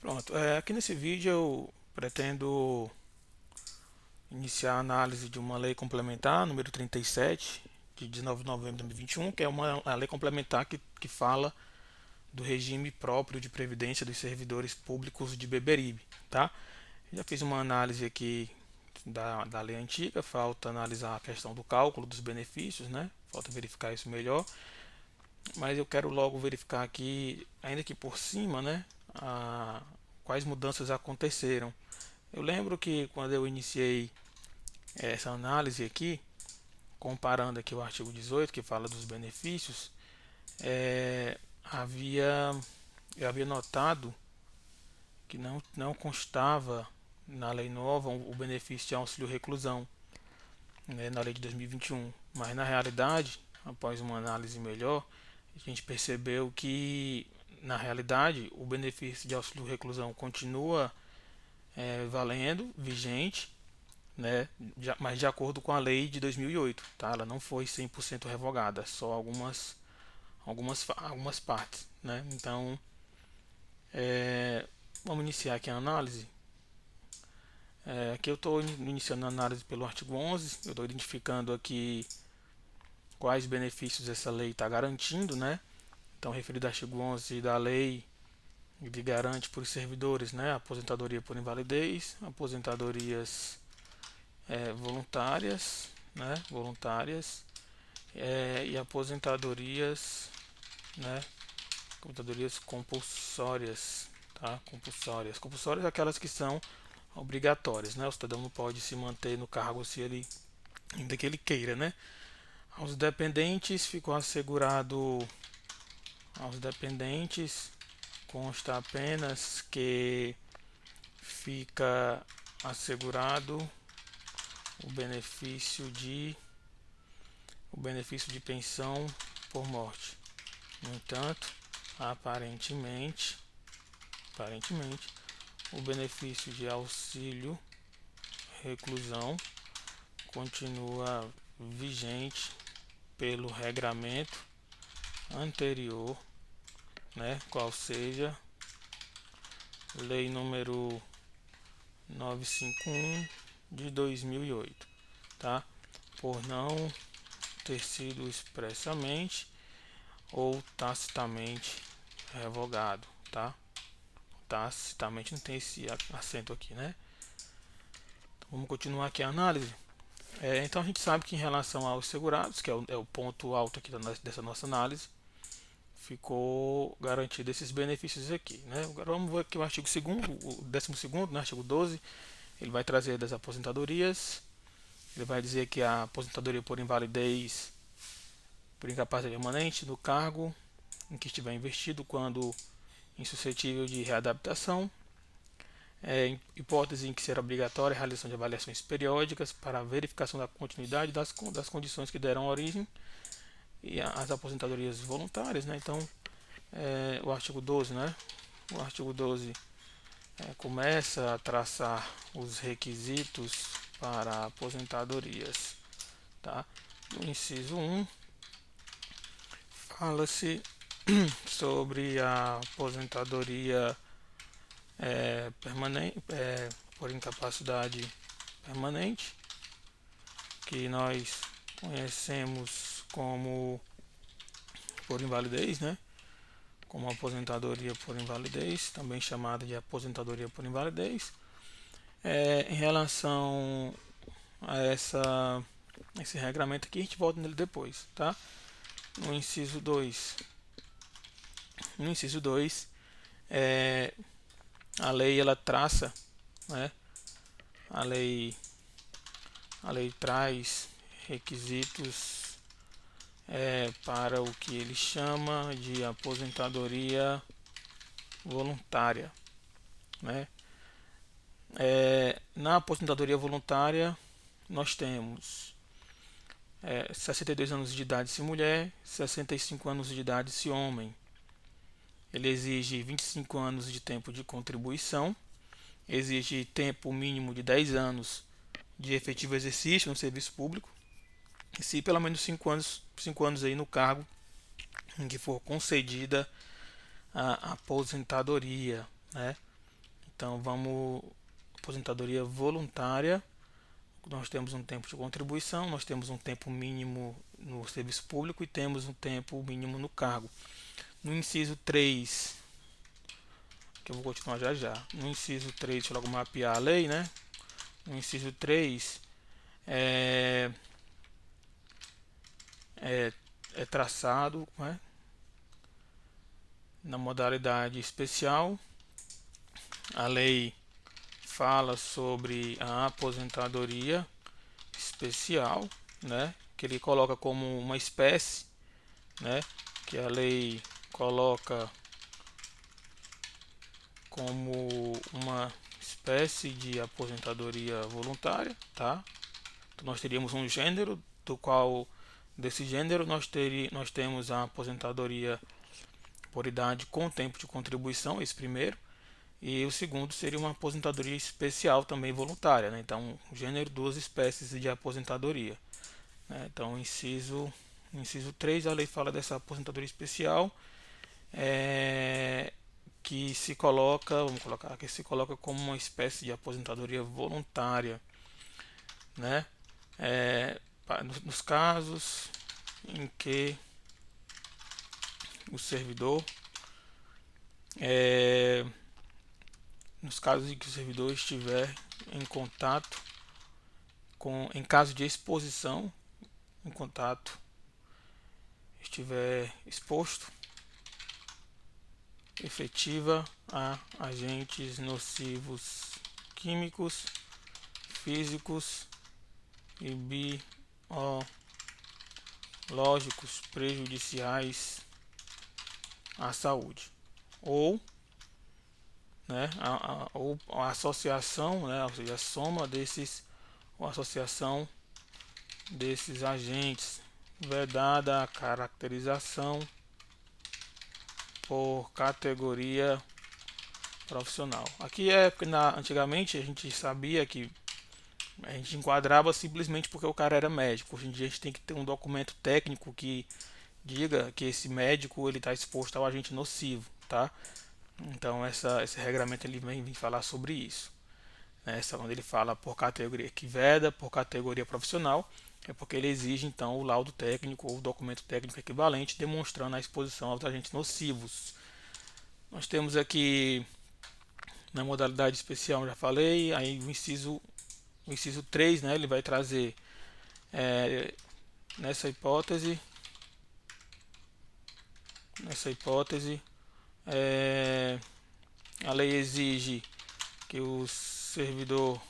Pronto, aqui nesse vídeo eu pretendo iniciar a análise de uma lei complementar, número 37, de 19 de novembro de 2021, que é a lei complementar que fala do regime próprio de previdência dos servidores públicos de Beberibe, tá? Já fiz uma análise aqui da lei antiga, falta analisar a questão do cálculo dos benefícios, né? Falta verificar isso melhor, mas eu quero logo verificar aqui, ainda que por cima, né? Quais mudanças aconteceram. Eu lembro que quando eu iniciei essa análise aqui, comparando aqui o artigo 18, que fala dos benefícios, é, havia, eu havia notado que não constava na lei nova o benefício de auxílio reclusão, né, na lei de 2021. Mas na realidade, após uma análise melhor, a gente percebeu que na realidade o benefício de auxílio reclusão continua valendo, vigente, né, mas de acordo com a lei de 2008, tá? Ela não foi 100% revogada, só algumas partes, né? Então, vamos iniciar aqui a análise. Aqui eu estou iniciando a análise pelo artigo 11, eu estou identificando aqui quais benefícios essa lei está garantindo, né? Então, referido ao artigo 11 da lei, ele garante para os servidores, né, aposentadoria por invalidez, aposentadorias voluntárias, né, voluntárias, e aposentadorias, né, aposentadorias compulsórias, tá, compulsórias aquelas que são obrigatórias, né, o cidadão não pode se manter no cargo se ele, ainda que ele queira, né. Aos dependentes ficou assegurado, aos dependentes consta apenas que fica assegurado o benefício de pensão por morte. No entanto, aparentemente, o benefício de auxílio reclusão continua vigente pelo regramento anterior, né, qual seja lei número 951 de 2008, tá? Por não ter sido expressamente ou tacitamente revogado, tá? Tacitamente não tem esse acento aqui, né? Então, vamos continuar aqui a análise. Então a gente sabe que em relação aos segurados, que é o ponto alto aqui dessa nossa análise, ficou garantido esses benefícios aqui, né? Agora vamos ver aqui o artigo 2º, o 12º, né? Artigo 12, ele vai trazer das aposentadorias, ele vai dizer que a aposentadoria por invalidez, por incapacidade permanente do cargo em que estiver investido quando insuscetível de readaptação, em hipótese em que será obrigatória a realização de avaliações periódicas para a verificação da continuidade das condições que deram origem e as aposentadorias voluntárias, né? Então, o artigo 12, né? O artigo 12 começa a traçar os requisitos para aposentadorias, tá? No inciso 1, fala-se sobre a aposentadoria permanente, por incapacidade permanente, que nós conhecemos como por invalidez, né? Como aposentadoria por invalidez, também chamada de aposentadoria por invalidez. Em relação a esse regramento aqui, a gente volta nele depois, tá? No inciso 2, no inciso 2 a lei ela traça, né? A lei, a lei traz requisitos para o que ele chama de aposentadoria voluntária, né? Na aposentadoria voluntária nós temos 62 anos de idade se mulher, 65 anos de idade se homem. Ele exige 25 anos de tempo de contribuição, exige tempo mínimo de 10 anos de efetivo exercício no serviço público, e se pelo menos 5 anos aí no cargo em que for concedida a aposentadoria, né? Então vamos, aposentadoria voluntária, nós temos um tempo de contribuição, nós temos um tempo mínimo no serviço público e temos um tempo mínimo no cargo. No inciso 3, que eu vou continuar já já, no inciso 3, deixa eu logo mapear a lei, né? No inciso 3, é traçado, né, na modalidade especial. A lei fala sobre a aposentadoria especial, né, que ele coloca como uma espécie, né, que a lei coloca como uma espécie de aposentadoria voluntária, tá? Então, nós teríamos um gênero do qual desse gênero nós temos a aposentadoria por idade com tempo de contribuição, esse primeiro, e o segundo seria uma aposentadoria especial também voluntária, né? Então, gênero, duas espécies de aposentadoria, né? Então, inciso 3, a lei fala dessa aposentadoria especial, que se coloca, vamos colocar que se coloca como uma espécie de aposentadoria voluntária, né? Nos casos em que o servidor nos casos em que o servidor estiver em contato em caso de exposição, em contato, estiver exposto efetiva a agentes nocivos químicos, físicos e biológicos prejudiciais à saúde, ou, né, ou a associação, né, ou seja, a soma desses, ou a associação desses agentes, vedada a caracterização por categoria profissional. Aqui é porque antigamente a gente sabia que a gente enquadrava simplesmente porque o cara era médico. Hoje em dia a gente tem que ter um documento técnico que diga que esse médico ele está exposto ao agente nocivo, tá? Então esse regramento ele vem falar sobre isso. Essa quando ele fala por categoria que veda por categoria profissional, é porque ele exige então o laudo técnico ou o documento técnico equivalente demonstrando a exposição aos agentes nocivos. Nós temos aqui na modalidade especial, já falei, aí o inciso 3, né, ele vai trazer nessa hipótese a lei exige que o servidor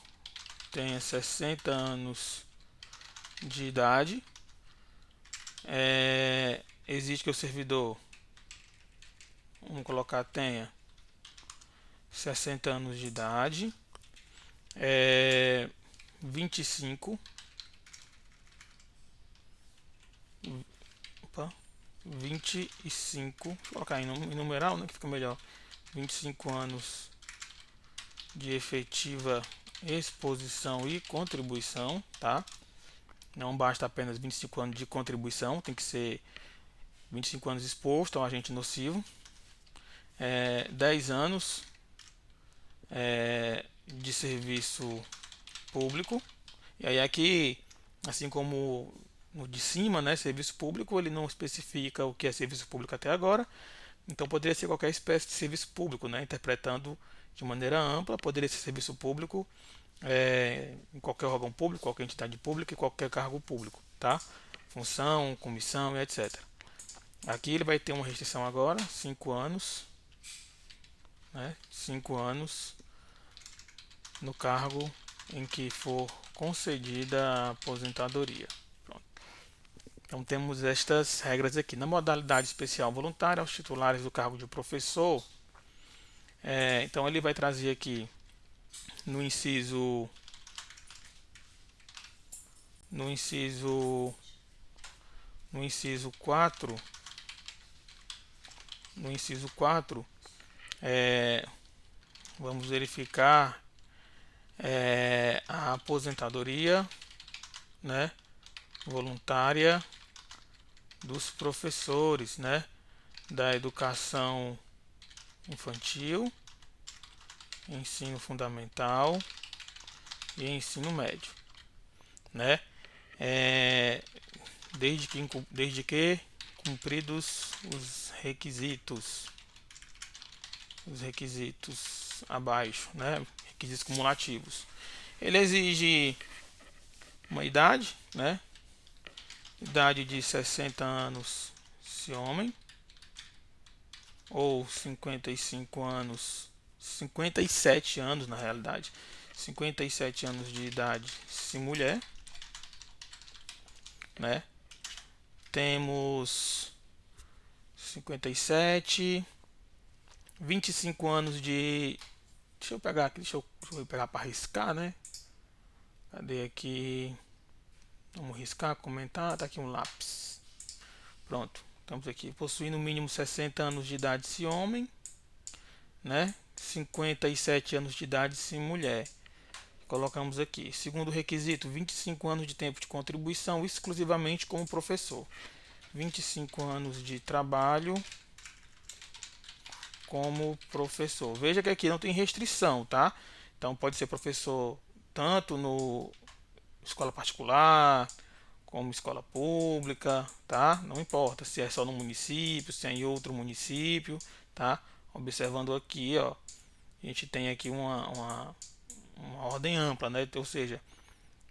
tenha 60 anos de idade, exige que o servidor, vamos colocar, tenha 60 anos de idade, 25 vou colocar em numeral, né, que fica melhor, 25 anos de efetiva exposição e contribuição, tá? Não basta apenas 25 anos de contribuição, tem que ser 25 anos exposto ao agente nocivo, 10 anos de serviço público, e aí aqui, assim como no de cima, né, serviço público, ele não especifica o que é serviço público até agora, então poderia ser qualquer espécie de serviço público, né, interpretando de maneira ampla, poderia ser serviço público em qualquer órgão público, qualquer entidade pública e qualquer cargo público, tá? Função, comissão e etc. Aqui ele vai ter uma restrição agora, 5 anos, né? 5 anos no cargo em que for concedida a aposentadoria. Pronto. Então temos estas regras aqui. Na modalidade especial voluntária, aos titulares do cargo de professor, então ele vai trazer aqui no inciso 4, vamos verificar a aposentadoria, né, voluntária dos professores, né, da educação infantil ensino fundamental e ensino médio, né? É, desde que cumpridos os requisitos abaixo, né? Requisitos cumulativos. Ele exige uma idade, né? Idade de 60 anos se homem, ou 55 anos, 57 anos na realidade, 57 anos de idade se mulher, né? Temos 57, 25 anos de. Deixa eu pegar aqui, deixa eu pegar para riscar, né? Cadê aqui? Vamos riscar, comentar, tá aqui um lápis. Pronto, estamos aqui. Possui no mínimo 60 anos de idade se homem, né? 57 anos de idade se mulher. Colocamos aqui. Segundo requisito, 25 anos de tempo de contribuição exclusivamente como professor. 25 anos de trabalho como professor. Veja que aqui não tem restrição, tá? Então pode ser professor tanto no escola particular como escola pública, tá? Não importa se é só no município, se é em outro município, tá? Observando aqui, ó, a gente tem aqui uma ordem ampla, né? Ou seja,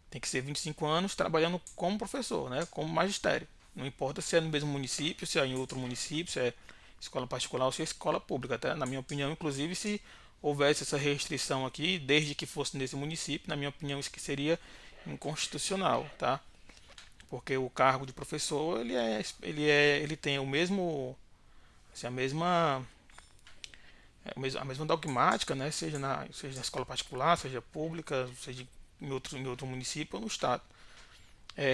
tem que ser 25 anos trabalhando como professor, né? Como magistério. Não importa se é no mesmo município, se é em outro município, se é escola particular ou se é escola pública, tá? Na minha opinião, inclusive, se houvesse essa restrição aqui, desde que fosse nesse município, na minha opinião, isso que seria inconstitucional, tá? Porque o cargo de professor, ele tem o mesmo, assim, a mesma dogmática, né? Seja na escola particular, seja pública, seja em outro município ou no estado.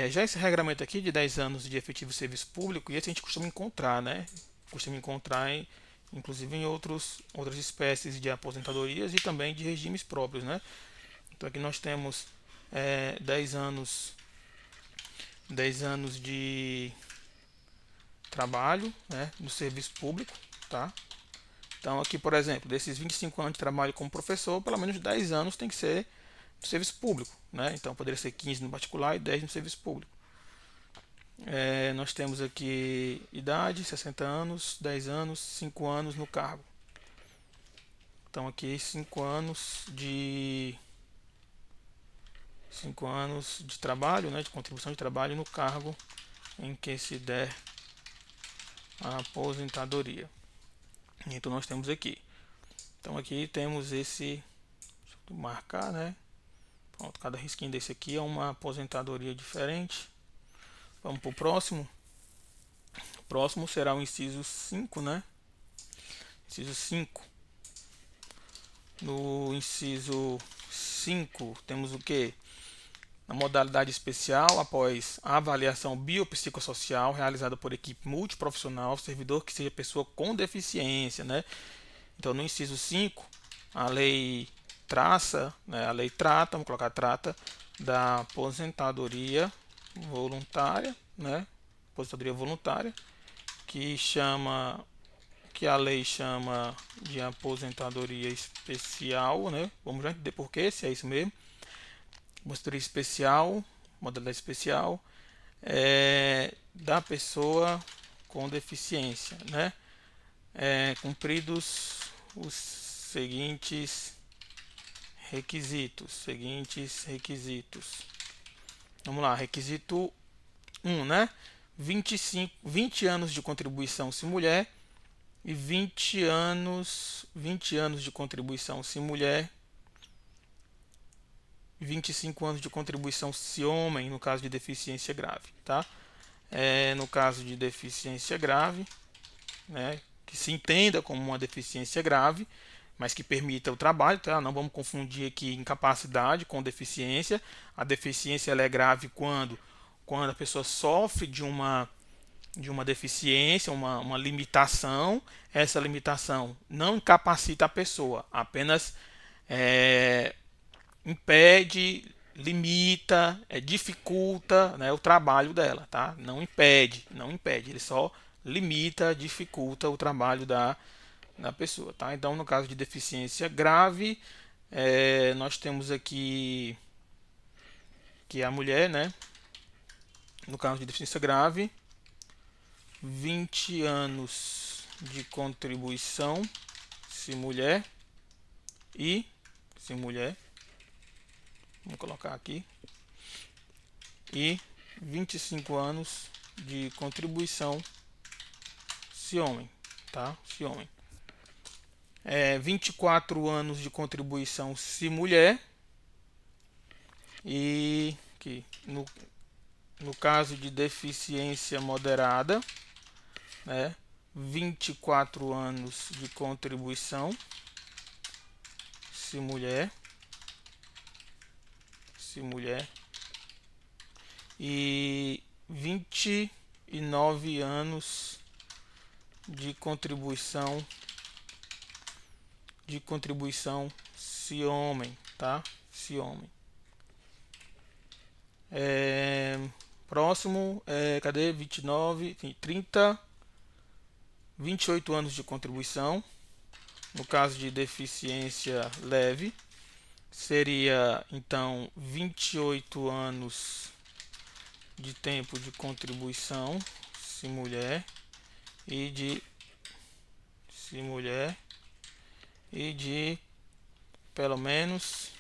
Já esse regramento aqui de 10 anos de efetivo serviço público, e esse a gente costuma encontrar, né? Costuma encontrar, inclusive em outras espécies de aposentadorias e também de regimes próprios, né? Então aqui nós temos 10 anos, 10 anos de trabalho, né, no serviço público, tá? Então aqui, por exemplo, desses 25 anos de trabalho como professor, pelo menos 10 anos tem que ser no serviço público, né? Então poderia ser 15 no particular e 10 no serviço público. Nós temos aqui idade, 60 anos, 10 anos, 5 anos no cargo. Então aqui 5 anos de trabalho, né, de contribuição de trabalho no cargo em que se der a aposentadoria. Então nós temos aqui. Então aqui temos esse, deixa eu marcar, né? Pronto, cada risquinho desse aqui é uma aposentadoria diferente. Vamos para o próximo. O próximo será o inciso 5, né? Inciso 5. No inciso 5 temos o que? Na modalidade especial, após a avaliação biopsicossocial realizada por equipe multiprofissional, servidor que seja pessoa com deficiência, né? Então, no inciso 5, a lei traça, né, a lei trata, vamos colocar trata, da aposentadoria voluntária, né? Aposentadoria voluntária, que a lei chama de aposentadoria especial, né? Vamos já entender por quê, se é isso mesmo. Aposentadoria especial, modalidade especial, da pessoa com deficiência, né? Cumpridos os seguintes requisitos. Vamos lá, requisito 1, né? 20 anos de contribuição se mulher e 20 anos de contribuição se mulher, 25 anos de contribuição se homem, no caso de deficiência grave, tá? No caso de deficiência grave, né, que se entenda como uma deficiência grave, mas que permita o trabalho, tá? Não vamos confundir aqui incapacidade com deficiência. A deficiência ela é grave quando a pessoa sofre de uma deficiência, uma limitação. Essa limitação não incapacita a pessoa, apenas impede, limita, dificulta, né, o trabalho dela, tá? Não impede, ele só limita, dificulta o trabalho da pessoa, tá? Então, no caso de deficiência grave, nós temos aqui que a mulher, né? No caso de deficiência grave, 20 anos de contribuição, se mulher, e se mulher, vamos colocar aqui, e 25 anos de contribuição, se homem, tá? Se homem. 24 anos de contribuição, se mulher, e que no caso de deficiência moderada, né, 24 anos de contribuição, se mulher, e 29 anos de contribuição, se homem, tá? Se homem. Próximo, cadê? 29, 30, 28 anos de contribuição. No caso de deficiência leve, seria então 28 anos de tempo de contribuição, se mulher, e de pelo menos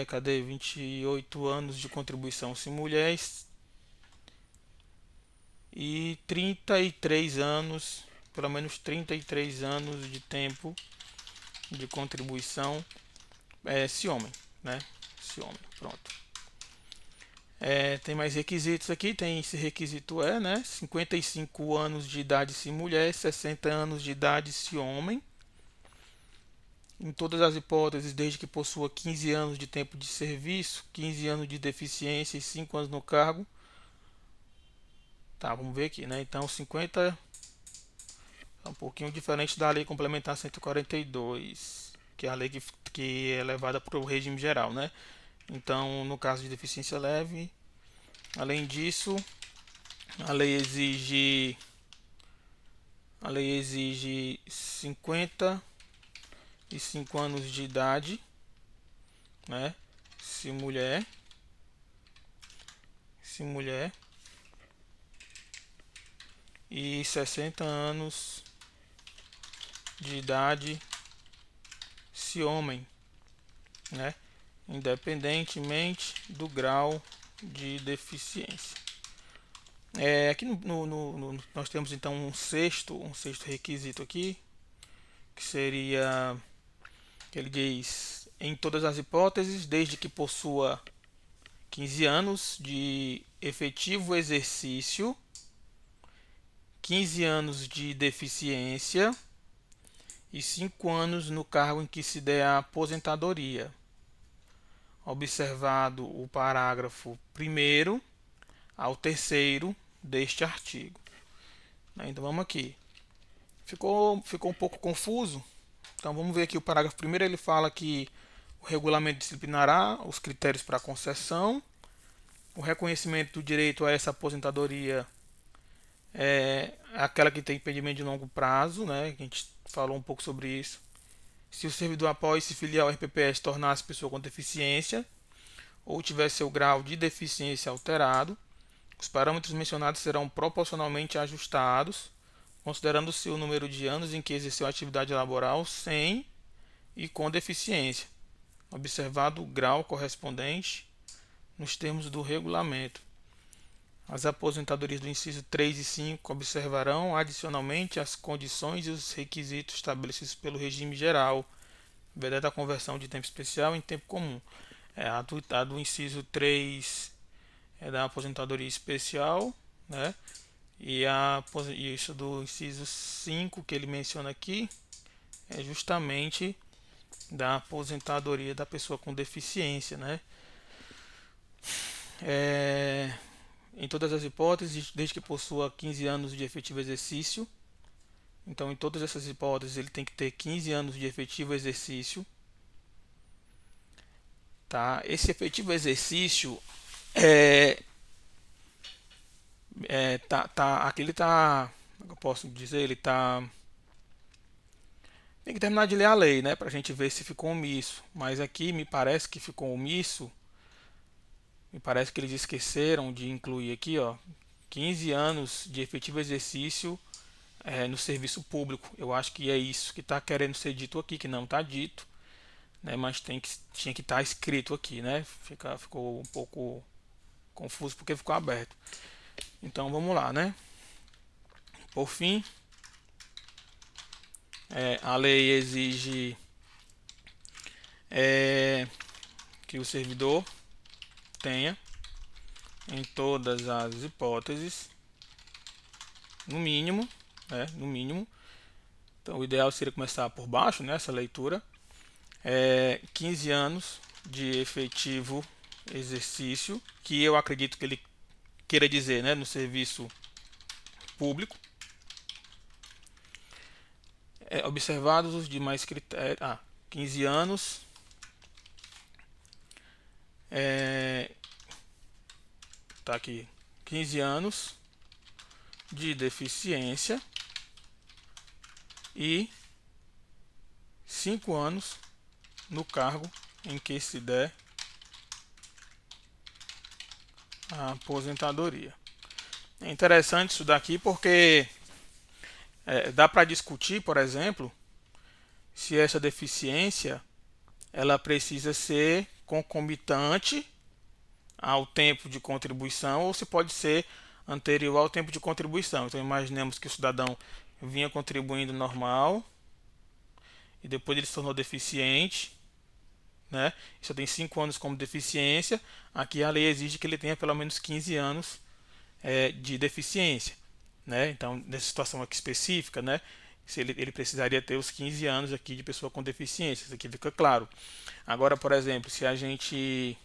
cadê? 28 anos de contribuição, se mulher, e 33 anos, pelo menos 33 anos de tempo de contribuição, se homem, né? Se homem, pronto. Tem mais requisitos aqui, tem esse requisito né? 55 anos de idade se mulher, 60 anos de idade se homem. Em todas as hipóteses, desde que possua 15 anos de tempo de serviço, 15 anos de deficiência e 5 anos no cargo. Tá, vamos ver aqui, né? Então 50 é um pouquinho diferente da Lei Complementar 142, que é a lei que é levada para o regime geral, né? Então, no caso de deficiência leve, além disso, a lei exige 55 anos de idade, né? Se mulher, e 60 anos de idade se homem, né? Independentemente do grau de deficiência. Aqui nós temos então um sexto requisito aqui, que seria, que ele diz, em todas as hipóteses, desde que possua 15 anos de efetivo exercício, 15 anos de deficiência e 5 anos no cargo em que se der a aposentadoria. Observado o parágrafo 1º ao 3º deste artigo. Então vamos aqui. Ficou um pouco confuso? Então vamos ver aqui o parágrafo 1º, ele fala que o regulamento disciplinará os critérios para concessão, o reconhecimento do direito a essa aposentadoria é aquela que tem impedimento de longo prazo, né? A gente falou um pouco sobre isso. Se o servidor, após se filiar ao RPPS, tornar-se pessoa com deficiência ou tiver seu grau de deficiência alterado, os parâmetros mencionados serão proporcionalmente ajustados, considerando-se o número de anos em que exerceu a atividade laboral sem e com deficiência, observado o grau correspondente nos termos do regulamento. As aposentadorias do inciso 3 e 5 observarão adicionalmente as condições e os requisitos estabelecidos pelo regime geral, vedada a conversão de tempo especial em tempo comum. A do inciso 3 é da aposentadoria especial, né? E isso do inciso 5 que ele menciona aqui é justamente da aposentadoria da pessoa com deficiência, né? Em todas as hipóteses, desde que possua 15 anos de efetivo exercício. Então, em todas essas hipóteses, ele tem que ter 15 anos de efetivo exercício. Tá? Esse efetivo exercício aqui ele tá, como eu posso dizer, ele tá Tem que terminar de ler a lei, né, para a gente ver se ficou omisso. Mas aqui me parece que ficou omisso. Me parece que eles esqueceram de incluir aqui, ó, 15 anos de efetivo exercício no serviço público. Eu acho que é isso que está querendo ser dito aqui, que não está dito, né, mas tinha que estar escrito aqui, né? Ficou um pouco confuso porque ficou aberto. Então vamos lá, né? Por fim, a lei exige que o servidor tenha, em todas as hipóteses, no mínimo, no mínimo. Então o ideal seria começar por baixo, né, essa leitura. 15 anos de efetivo exercício, que eu acredito que ele queira dizer, né, no serviço público. Observados os demais critérios. 15 anos. Tá aqui. 15 anos de deficiência e 5 anos no cargo em que se der a aposentadoria. É interessante isso daqui porque dá para discutir, por exemplo, se essa deficiência ela precisa ser concomitante ao tempo de contribuição ou se pode ser anterior ao tempo de contribuição. Então imaginemos que o cidadão vinha contribuindo normal e depois ele se tornou deficiente, né? Isso tem 5 anos como deficiência. Aqui a lei exige que ele tenha pelo menos 15 anos de deficiência, né? Então nessa situação aqui específica, né? Se ele precisaria ter os 15 anos aqui de pessoa com deficiência, isso aqui fica claro. Agora, por exemplo, se a gente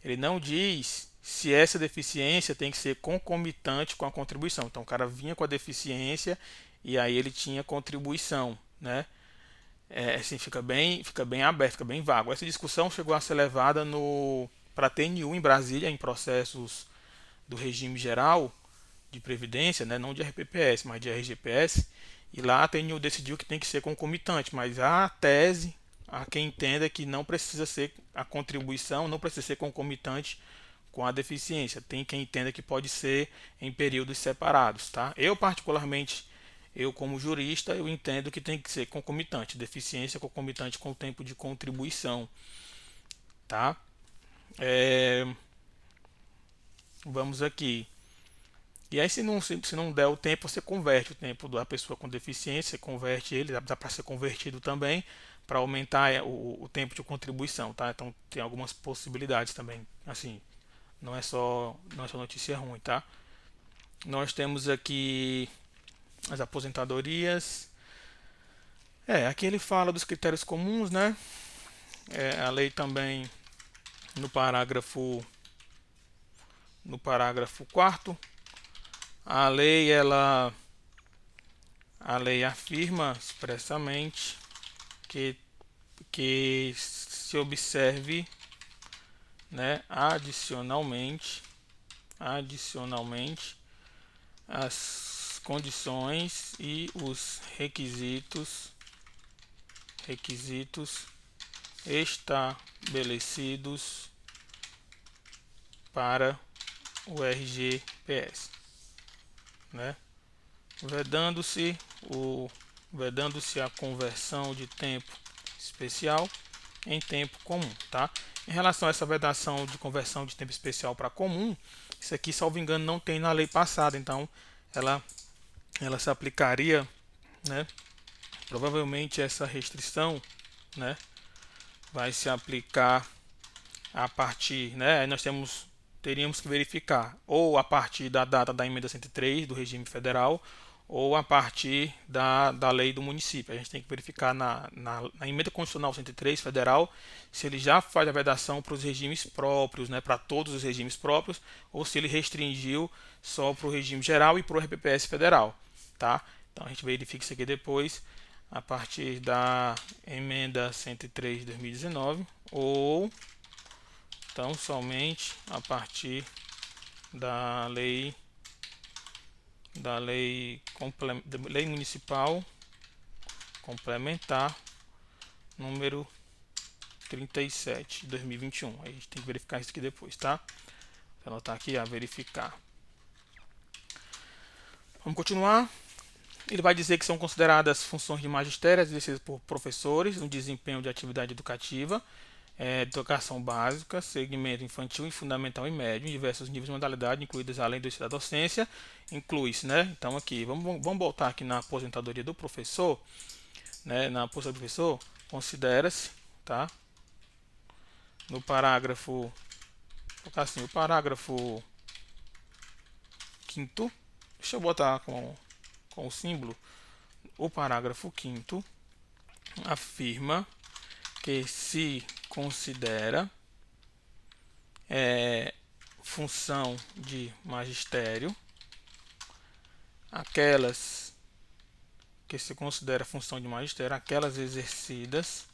ele não diz se essa deficiência tem que ser concomitante com a contribuição. Então o cara vinha com a deficiência e aí ele tinha contribuição, né? Assim fica bem aberto, fica bem vago. Essa discussão chegou a ser levada no para a TNU em Brasília em processos do regime geral de previdência, né? Não de RPPS, mas de RGPS. E lá a TNU decidiu que tem que ser concomitante, mas a tese, há quem entenda que não precisa ser a contribuição, não precisa ser concomitante com a deficiência. Tem quem entenda que pode ser em períodos separados, tá? Eu particularmente, eu como jurista, eu entendo que tem que ser concomitante, deficiência concomitante com o tempo de contribuição, tá? Vamos aqui. E aí, se não der o tempo, você converte o tempo da pessoa com deficiência, você converte ele, dá para ser convertido também, para aumentar o tempo de contribuição, tá? Então, tem algumas possibilidades também, assim, não é só notícia ruim, tá? Nós temos aqui as aposentadorias. Aqui ele fala dos critérios comuns, né? A lei também, no parágrafo, no parágrafo 4º, a lei, a lei afirma expressamente que se observe, né, adicionalmente as condições e os requisitos estabelecidos para o RGPS, né? Vedando-se a conversão de tempo especial em tempo comum, tá? Em relação a essa vedação de conversão de tempo especial para comum, isso aqui, salvo engano, não tem na lei passada, então ela se aplicaria, né? Provavelmente essa restrição, né, vai se aplicar a partir, né? Aí nós teríamos que verificar ou a partir da data da emenda 103 do regime federal ou a partir da lei do município. A gente tem que verificar na emenda constitucional 103 federal se ele já faz a vedação para os regimes próprios, né, para todos os regimes próprios, ou se ele restringiu só para o regime geral e para o RPPS federal, tá? Então a gente verifica isso aqui depois a partir da emenda 103 de 2019 ou então somente a partir da lei lei municipal complementar número 37 de 2021. Aí a gente tem que verificar isso aqui depois, tá? Vou anotar aqui a verificar. Vamos continuar. Ele vai dizer que são consideradas funções de magistério exercidas por professores no desempenho de atividade educativa, educação básica, segmento infantil, fundamental e médio, em diversos níveis de modalidade, incluídas além do da docência, inclui-se, né? Então aqui, vamos voltar aqui na aposentadoria do professor, né? Na aposentadoria do professor, considera-se, tá? No parágrafo, vou colocar assim, o parágrafo quinto, deixa eu botar com o símbolo, o parágrafo quinto afirma que se considera função de magistério aquelas que se considera função de magistério, aquelas exercidas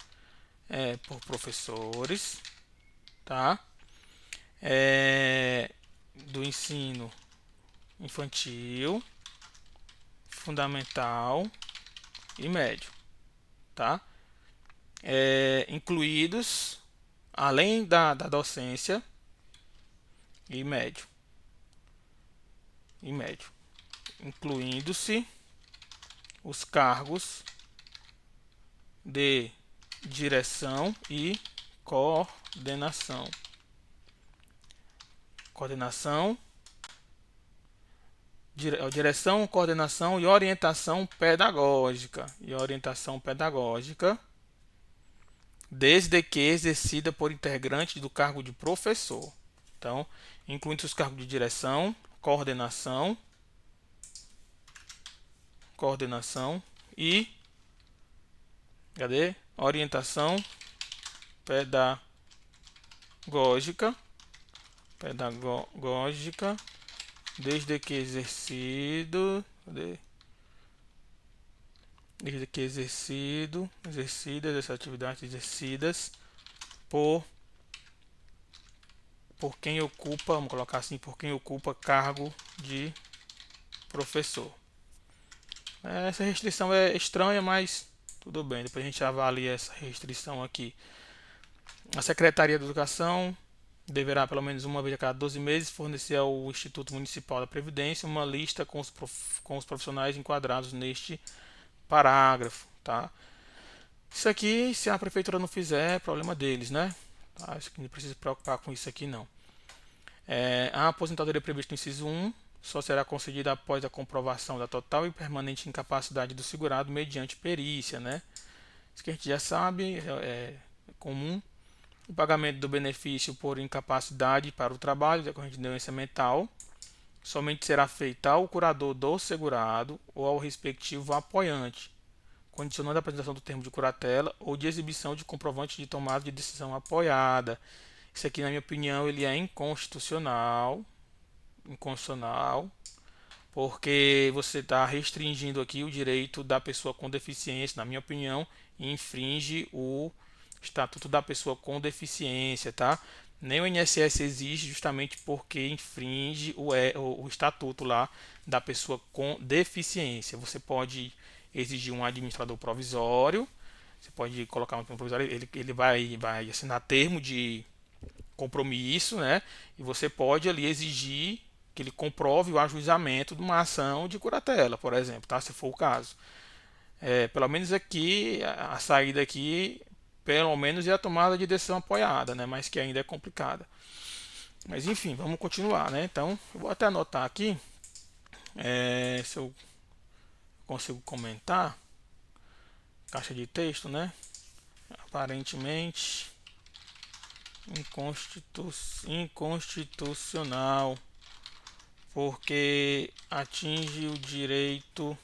por professores, tá? Do ensino infantil, fundamental e médio, tá? Incluídos, além da docência, e médio, incluindo-se os cargos de direção e coordenação. Direção, coordenação e orientação pedagógica. Desde que exercida por integrante do cargo de professor. Então, incluindo os cargos de direção, coordenação e orientação pedagógica, desde que exercidas essas atividades exercidas por quem ocupa, vamos colocar assim, por quem ocupa cargo de professor. Essa restrição é estranha, mas tudo bem, depois a gente avalia essa restrição aqui. A Secretaria de Educação deverá, pelo menos uma vez a cada 12 meses, fornecer ao Instituto Municipal da Previdência uma lista com os profissionais enquadrados neste parágrafo, tá? Isso aqui, se a prefeitura não fizer, é problema deles, né? Tá? Acho que não precisa se preocupar com isso aqui, não. A aposentadoria prevista no inciso 1 só será concedida após a comprovação da total e permanente incapacidade do segurado mediante perícia, né? Isso que a gente já sabe, é comum. O pagamento do benefício por incapacidade para o trabalho decorrente de doença mental somente será feito ao curador do segurado ou ao respectivo apoiante, condicionando a apresentação do termo de curatela ou de exibição de comprovante de tomada de decisão apoiada. Isso aqui, na minha opinião, ele é inconstitucional, porque você está restringindo aqui o direito da pessoa com deficiência, na minha opinião, e infringe o Estatuto da Pessoa com Deficiência, tá? Nem o INSS existe justamente porque infringe o estatuto lá da pessoa com deficiência. Você pode exigir um administrador provisório, você pode colocar um provisório, ele vai assinar termo de compromisso, né? E você pode ali exigir que ele comprove o ajuizamento de uma ação de curatela, por exemplo, tá? Se for o caso. Pelo menos aqui, a saída aqui, pelo menos é a tomada de decisão apoiada, né? Mas que ainda é complicada. Mas enfim, vamos continuar, né? Então, eu vou até anotar aqui, se eu consigo comentar, caixa de texto, né? Aparentemente inconstitucional, porque atinge o direito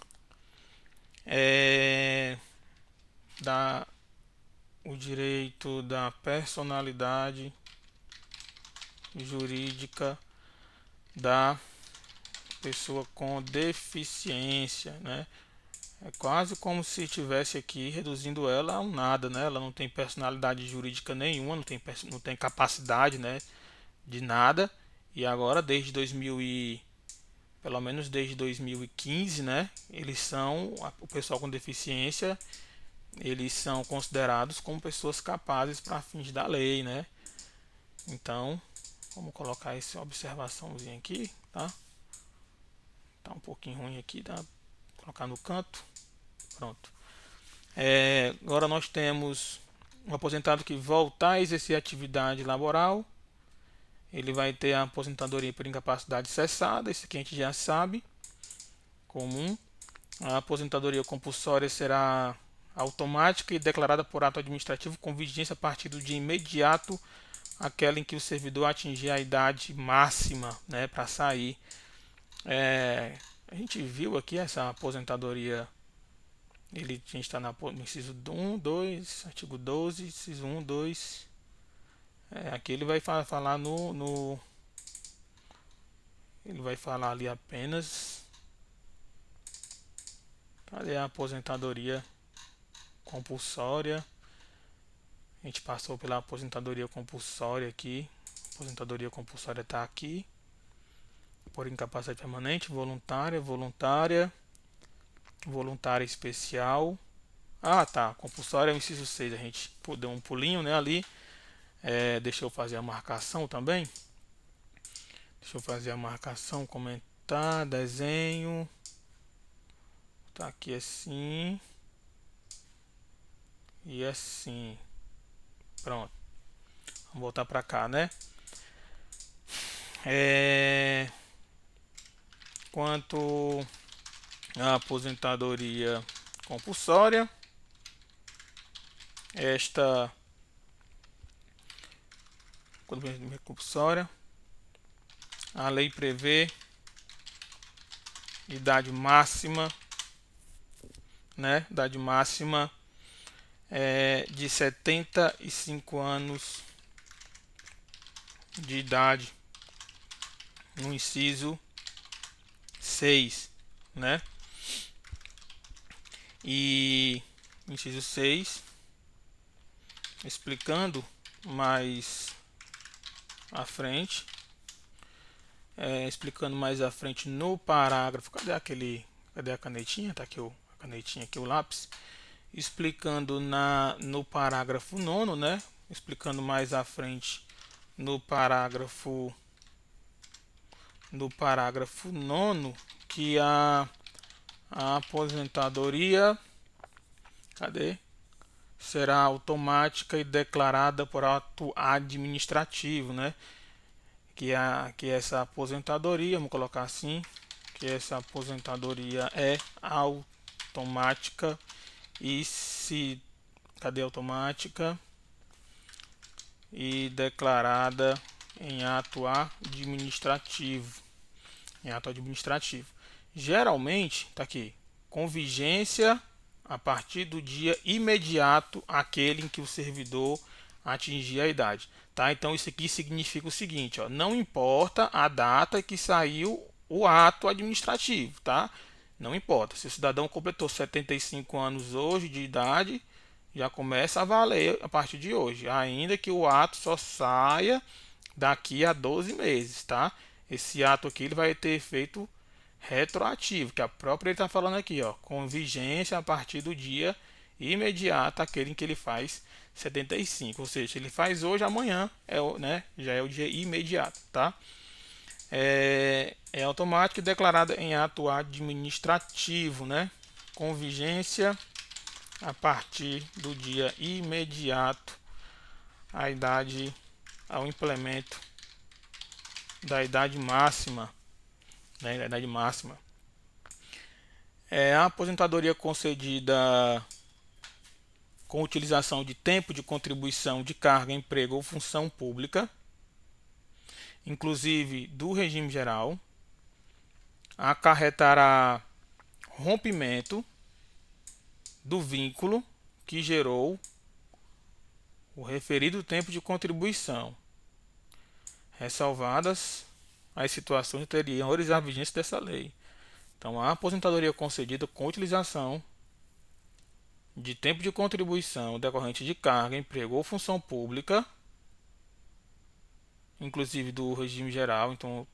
da personalidade jurídica da pessoa com deficiência, né? É quase como se estivesse aqui reduzindo ela a um nada, né? Ela não tem personalidade jurídica nenhuma, não tem capacidade, né, de nada. E agora, pelo menos desde 2015, né, eles são o pessoal com deficiência, eles são considerados como pessoas capazes para fins da lei, né? Então, vamos colocar essa observaçãozinha aqui, tá? Tá um pouquinho ruim aqui, tá? Vou colocar no canto. Pronto. Agora nós temos um aposentado que voltar a exercer atividade laboral. Ele vai ter a aposentadoria por incapacidade cessada, isso aqui a gente já sabe, comum. A aposentadoria compulsória será automática e declarada por ato administrativo com vigência a partir do dia imediato, aquela em que o servidor atingir a idade máxima, né, para sair. A gente viu aqui essa aposentadoria, a gente está no inciso 1, 2, artigo 12, inciso 1, 2. Aqui ele vai falar ele vai falar ali apenas. Cadê a aposentadoria compulsória? A gente passou pela aposentadoria compulsória aqui. A aposentadoria compulsória está aqui. Por incapacidade permanente, voluntária, voluntária especial. Ah, tá. Compulsória é o inciso 6. A gente deu um pulinho, né, ali. Deixa eu fazer a marcação também. Deixa eu fazer a marcação, comentar, desenho. Tá aqui assim. E assim. Pronto. Vamos voltar para cá, né? Quanto à aposentadoria compulsória, esta compulsória, a lei prevê idade máxima, né? Idade máxima de 75 anos de idade no inciso 6, né? E inciso 6, explicando mais à frente, no parágrafo, cadê a canetinha? Tá aqui a canetinha aqui, o lápis, explicando no parágrafo 9º, né? Explicando mais à frente no parágrafo 9º que a aposentadoria, será automática e declarada por ato administrativo, né? Que essa aposentadoria, vamos colocar assim, que essa aposentadoria é automática e automática e declarada em ato administrativo. Geralmente, tá aqui, com vigência a partir do dia imediato aquele em que o servidor atingir a idade. Tá? Então isso aqui significa o seguinte, ó, não importa a data que saiu o ato administrativo, tá? Não importa. Se o cidadão completou 75 anos hoje de idade, já começa a valer a partir de hoje, ainda que o ato só saia daqui a 12 meses, tá? Esse ato aqui ele vai ter efeito retroativo, que a própria ele está falando aqui, ó, com vigência a partir do dia imediato aquele em que ele faz 75, ou seja, ele faz hoje, amanhã já é o dia imediato, tá? É automático e declarado em ato administrativo, né? Com vigência a partir do dia imediato a idade ao implemento da idade máxima, né? Da idade máxima. A aposentadoria concedida com utilização de tempo de contribuição de carga, emprego ou função pública, inclusive do regime geral, acarretará rompimento do vínculo que gerou o referido tempo de contribuição, ressalvadas as situações anteriores à vigência dessa lei. Então, a aposentadoria concedida com utilização de tempo de contribuição decorrente de carga, emprego ou função pública, inclusive do regime geral, então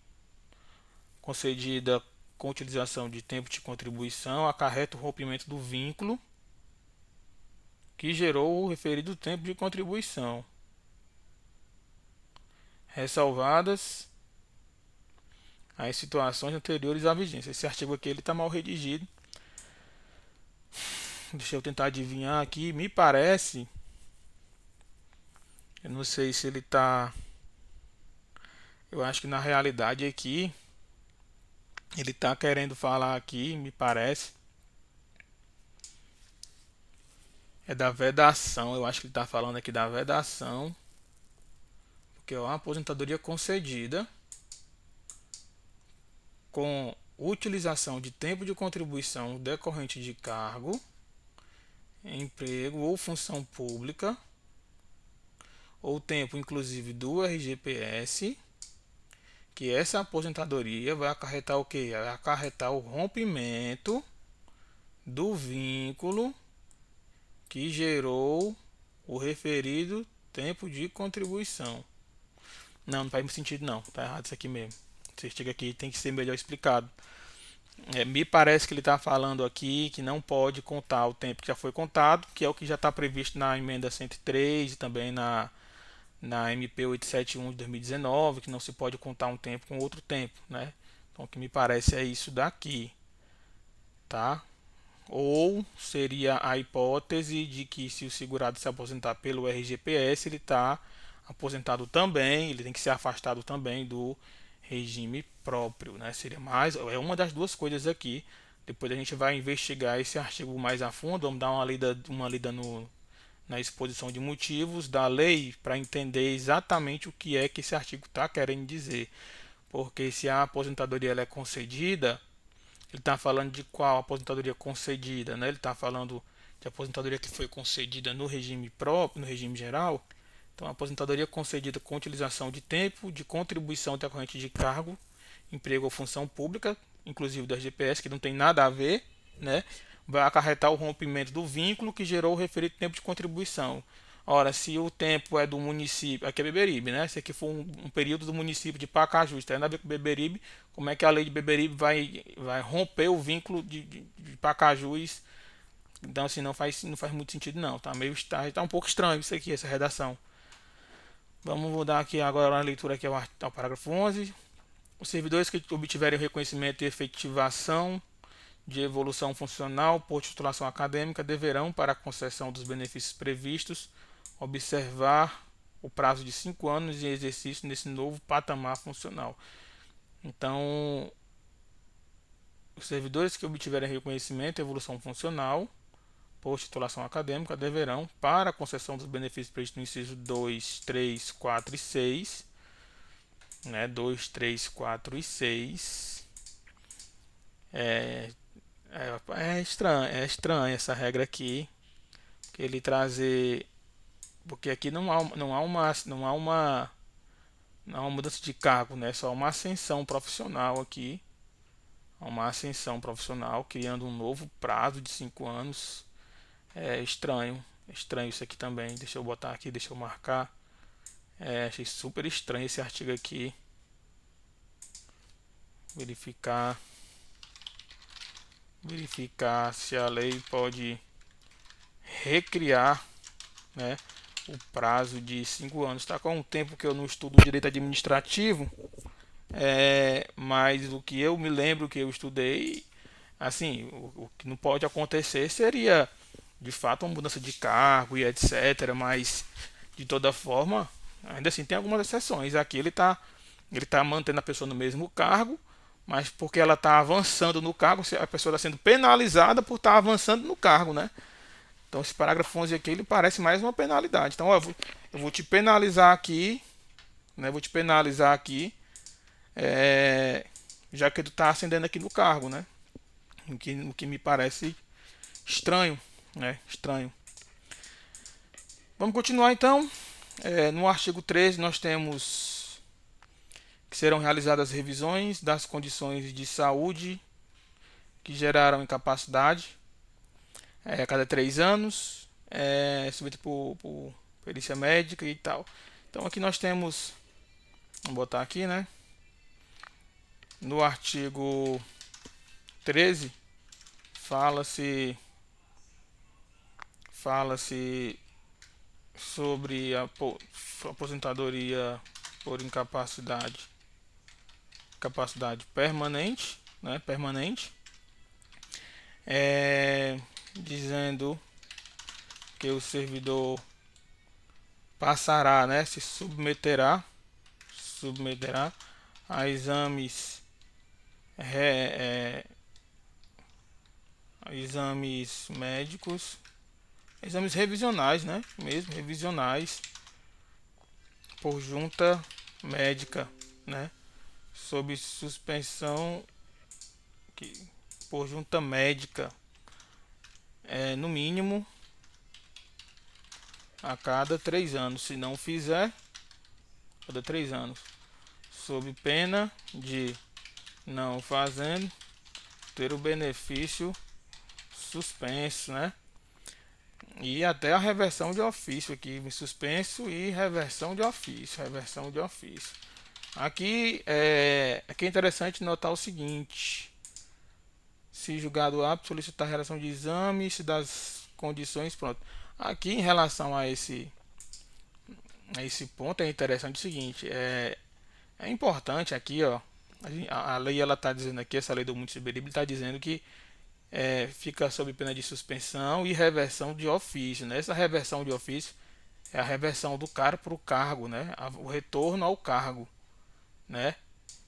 concedida com utilização de tempo de contribuição, acarreta o rompimento do vínculo que gerou o referido tempo de contribuição, ressalvadas as situações anteriores à vigência. Esse artigo aqui ele está mal redigido. Deixa eu tentar adivinhar aqui. Me parece, eu não sei se ele está, eu acho que na realidade aqui ele está querendo falar aqui, me parece, é da vedação. Eu acho que ele está falando aqui da vedação, porque é uma aposentadoria concedida com utilização de tempo de contribuição decorrente de cargo, emprego ou função pública, ou tempo inclusive do RGPS, que essa aposentadoria vai acarretar o quê? Vai acarretar o rompimento do vínculo que gerou o referido tempo de contribuição. Não faz muito sentido não, tá errado isso aqui mesmo. Esse artigo aqui tem que ser melhor explicado. Me parece que ele está falando aqui que não pode contar o tempo que já foi contado, que é o que já está previsto na emenda 103 e também na MP 871 de 2019, que não se pode contar um tempo com outro tempo, né? Então o que me parece é isso daqui, tá? Ou seria a hipótese de que se o segurado se aposentar pelo RGPS, ele está aposentado também, ele tem que ser afastado também do regime próprio, né? Seria mais, é uma das duas coisas aqui. Depois a gente vai investigar esse artigo mais a fundo, vamos dar uma lida na exposição de motivos da lei para entender exatamente o que é que esse artigo está querendo dizer. Porque se a aposentadoria ela é concedida, ele está falando de qual aposentadoria concedida, né? Ele está falando de aposentadoria que foi concedida no regime próprio, no regime geral. Então, a aposentadoria concedida com utilização de tempo de contribuição decorrente de cargo, emprego ou função pública, inclusive do RGPS, que não tem nada a ver, né? Vai acarretar o rompimento do vínculo que gerou o referido tempo de contribuição. Ora, se o tempo é do município, aqui é Beberibe, né? Se aqui for um período do município de Pacajus, tem nada a ver com Beberibe, como é que a lei de Beberibe vai romper o vínculo de Pacajus? Então, assim, não faz muito sentido não, tá meio tá um pouco estranho isso aqui, essa redação. Vamos mudar aqui agora a leitura aqui ao parágrafo 11. Os servidores que obtiverem o reconhecimento e efetivação de evolução funcional por titulação acadêmica deverão, para a concessão dos benefícios previstos, observar o prazo de 5 anos em exercício nesse novo patamar funcional. Então, os servidores que obtiverem reconhecimento e evolução funcional por titulação acadêmica deverão, para a concessão dos benefícios previstos no inciso 2, 3, 4 e 6, né, 2, 3, 4 e 6, é estranho essa regra aqui, que ele trazer, porque aqui não há uma mudança de cargo, né, só uma ascensão profissional aqui, uma ascensão profissional, criando um novo prazo de 5 anos. É estranho isso aqui também. Deixa eu botar aqui, deixa eu marcar. Achei super estranho esse artigo aqui. Verificar se a lei pode recriar, né, o prazo de 5 anos. Está com um tempo que eu não estudo direito administrativo, mas o que eu me lembro que eu estudei, assim, o que não pode acontecer seria de fato uma mudança de cargo e etc. Mas de toda forma, ainda assim tem algumas exceções. Aqui ele tá mantendo a pessoa no mesmo cargo, mas porque ela está avançando no cargo, a pessoa está sendo penalizada por estar avançando no cargo, né? Então esse parágrafo 11 aqui ele parece mais uma penalidade. Então ó, eu vou te penalizar aqui, né? Vou te penalizar aqui, já que tu está ascendendo aqui no cargo, né? O que me parece estranho, né? Estranho. Vamos continuar então. No artigo 13 nós temos que serão realizadas revisões das condições de saúde que geraram incapacidade a cada 3 anos, submetido por perícia médica e tal. Então aqui nós temos, vamos botar aqui, né? No artigo 13 fala-se fala-se sobre a aposentadoria por capacidade permanente, né, dizendo que o servidor passará, né, se submeterá a exames exames médicos, exames revisionais, né, mesmo revisionais por junta médica, né, sob suspensão por junta médica, no mínimo a cada 3 anos. Se não fizer, cada 3 anos, sob pena de, não fazendo, ter o benefício suspenso, né? E até a reversão de ofício aqui, suspenso e reversão de ofício, Aqui é interessante notar o seguinte: se julgado apto, solicitar a realização de exames das condições, pronto. Aqui em relação a esse ponto é interessante o seguinte, é importante aqui, ó, a lei ela está dizendo aqui, essa lei do município está dizendo que fica sob pena de suspensão e reversão de ofício, né? Essa reversão de ofício é a reversão do cara para o cargo, né? O retorno ao cargo, né?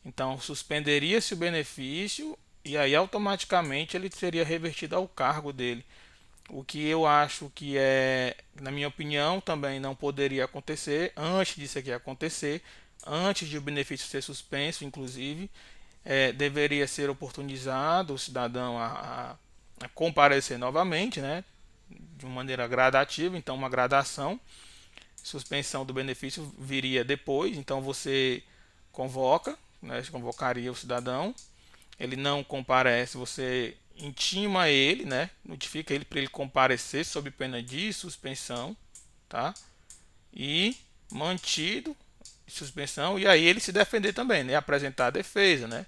Então suspenderia-se o benefício e aí automaticamente ele seria revertido ao cargo dele. O que eu acho que na minha opinião, também não poderia acontecer antes disso aqui acontecer, antes de o benefício ser suspenso, inclusive, deveria ser oportunizado o cidadão a comparecer novamente, né, de uma maneira gradativa, então uma gradação. Suspensão do benefício viria depois, então você convoca, né, convocaria o cidadão, ele não comparece, você intima ele, né, notifica ele para ele comparecer sob pena de suspensão, tá? E mantido suspensão, e aí ele se defender também, né, apresentar a defesa, né?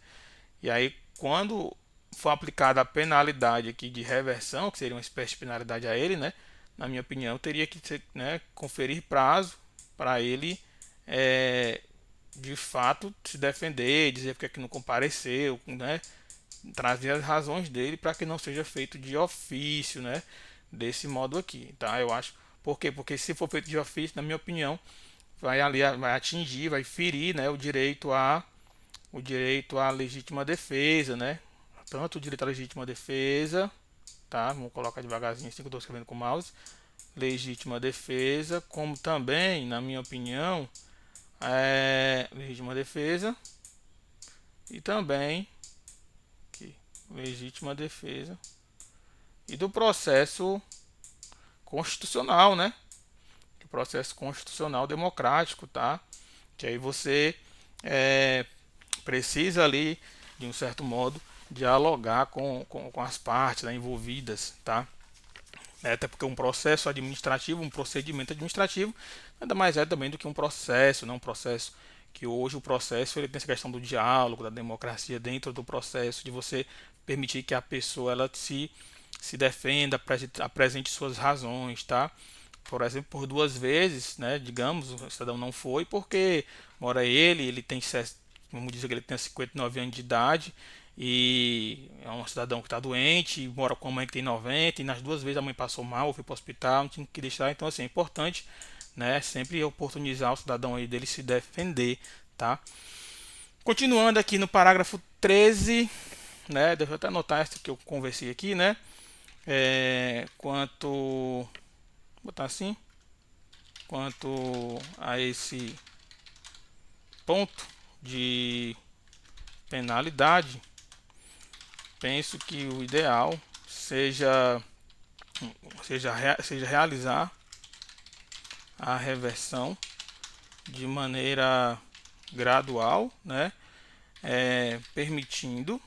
E aí quando for aplicada a penalidade aqui de reversão, que seria uma espécie de penalidade a ele, né? Na minha opinião, teria que ser, né, conferir prazo para ele de fato se defender, dizer porque é que não compareceu, né? Trazer as razões dele para que não seja feito de ofício, né? Desse modo aqui, tá? Eu acho. Por quê? Porque se for feito de ofício, na minha opinião, vai atingir, vai ferir, né, o direito à legítima defesa, né? Tanto o direito à legítima defesa, tá? Vamos colocar devagarzinho assim que eu estou escrevendo com o mouse. Legítima defesa, como também, na minha opinião, legítima defesa e também legítima defesa e do processo constitucional, né? O processo constitucional democrático, tá? Que aí você precisa ali, de um certo modo, dialogar com as partes, né, envolvidas, tá? Até porque um processo administrativo, um procedimento administrativo, nada mais é também do que um processo, não um processo que hoje o processo ele tem essa questão do diálogo, da democracia dentro do processo, de você permitir que a pessoa ela se defenda, apresente suas razões, tá? Por exemplo, por 2 vezes, né, digamos, o cidadão não foi porque mora ele tem, vamos dizer que ele tem 59 anos de idade e é um cidadão que está doente, mora com a mãe que tem 90 e nas 2 vezes a mãe passou mal, foi para o hospital, não tinha que deixar, então assim, é importante, né, sempre oportunizar o cidadão aí dele se defender, tá? Continuando aqui no parágrafo 13, né, deixa eu até anotar essa que eu conversei aqui, né, vou botar assim, quanto a esse ponto de penalidade, penso que o ideal seja realizar a reversão de maneira gradual, né, permitindo,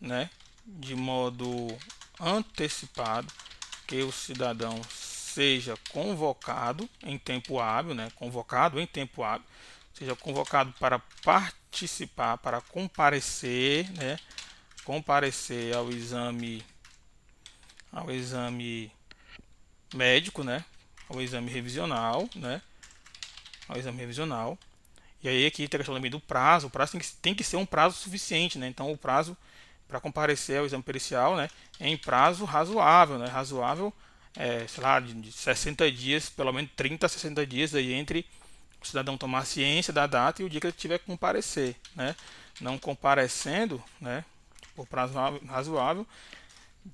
né, de modo antecipado que o cidadão seja convocado em tempo hábil, né, seja convocado para participar, para comparecer, né, comparecer ao exame médico, né? Ao exame revisional, né? Ao exame revisional. E aí aqui tem a questão também do prazo. O prazo tem que ser um prazo suficiente, né? Então o prazo para comparecer ao exame pericial, né, é em prazo razoável, né? Razoável, sei lá, de 60 dias, pelo menos 30 a 60 dias aí entre o cidadão tomar ciência da data e o dia que ele tiver que comparecer, né? Não comparecendo, né, por prazo razoável,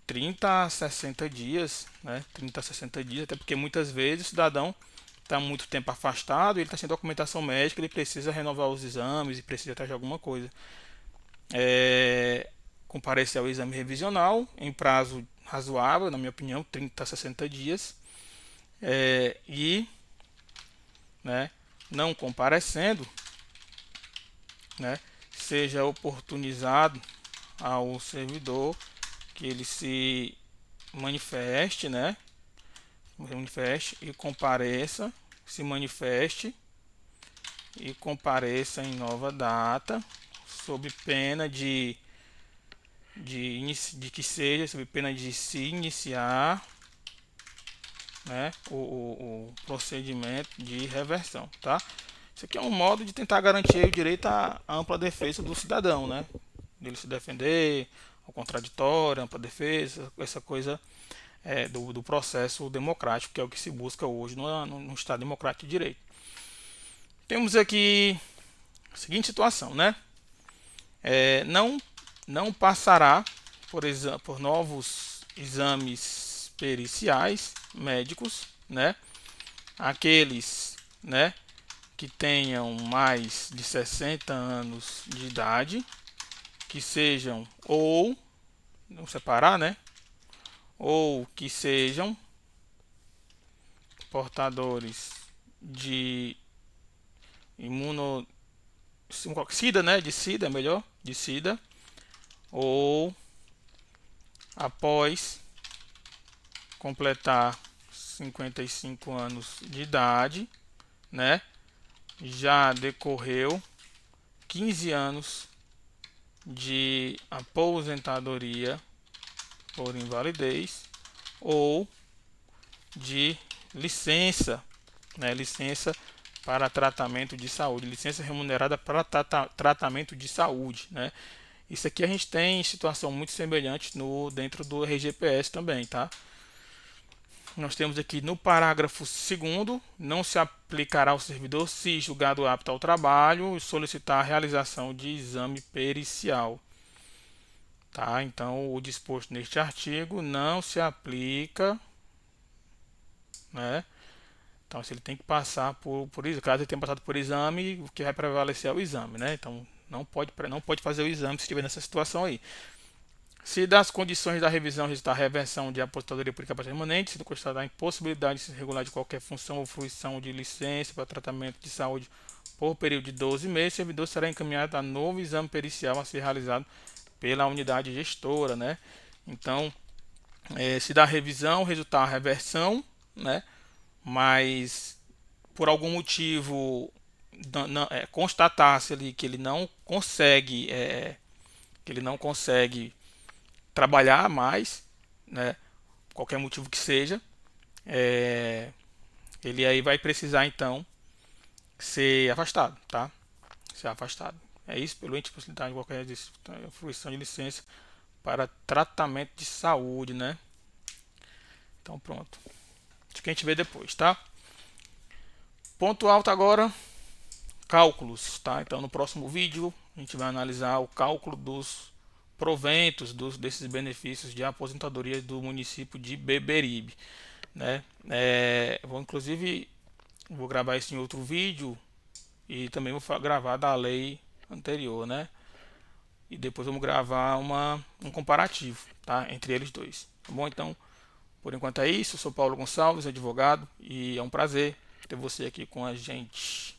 30 a 60 dias, né? 30 a 60 dias, até porque muitas vezes o cidadão está muito tempo afastado, ele está sem documentação médica, ele precisa renovar os exames e precisa até de alguma coisa. É, comparecer ao exame revisional em prazo razoável, na minha opinião, 30 a 60 dias. E, né, não comparecendo, né, seja oportunizado ao servidor que ele se manifeste, né, manifeste e compareça, se manifeste e compareça em nova data, sob pena de que seja, sob pena de se iniciar, né, o procedimento de reversão, tá? Isso aqui é um modo de tentar garantir o direito à ampla defesa do cidadão, né? Dele se defender, ao contraditório, ampla defesa, essa coisa do processo democrático, que é o que se busca hoje no Estado Democrático de Direito. Temos aqui a seguinte situação, né? Não passará por novos exames periciais médicos, né? Aqueles, né, que tenham mais de 60 anos de idade, que sejam ou, vamos separar, né? Ou que sejam portadores de imuno SIDA, né? De SIDA, é melhor, de SIDA, ou após completar 55 anos de idade, né? Já decorreu 15 anos de aposentadoria por invalidez ou de licença, né? Licença para tratamento de saúde, licença remunerada para tratamento de saúde, né? Isso aqui a gente tem situação muito semelhante dentro do RGPS também, tá? Nós temos aqui no parágrafo 2º, não se aplicará ao servidor se julgado apto ao trabalho e solicitar a realização de exame pericial. Tá? Então, o disposto neste artigo não se aplica, né? Então, se ele tem que passar por isso, caso ele tenha passado por exame, o que vai prevalecer é o exame, né? Então, não pode fazer o exame se estiver nessa situação aí. Se das condições da revisão resultar reversão de aposentadoria por incapacidade permanente, se constatar a impossibilidade de se regular de qualquer função ou fruição de licença para tratamento de saúde por período de 12 meses, o servidor será encaminhado a novo exame pericial a ser realizado pela unidade gestora, né? Então, se da revisão resultar a reversão, né? Mas por algum motivo constatar-se ali que ele não consegue trabalhar mais, né? Qualquer motivo que seja, ele aí vai precisar então ser afastado, tá? Ser afastado. É isso, pelo impossibilidade de qualquer fruição de licença para tratamento de saúde, né? Então pronto. Isso que a gente vê depois, tá? Ponto alto agora, cálculos, tá? Então no próximo vídeo a gente vai analisar o cálculo dos proventos desses benefícios de aposentadoria do município de Beberibe, né? Vou gravar isso em outro vídeo e também vou gravar da lei anterior, né? E depois vamos gravar um comparativo, tá? Entre eles dois, tá bom? Então, por enquanto é isso. Eu sou Paulo Gonçalves, advogado, e é um prazer ter você aqui com a gente.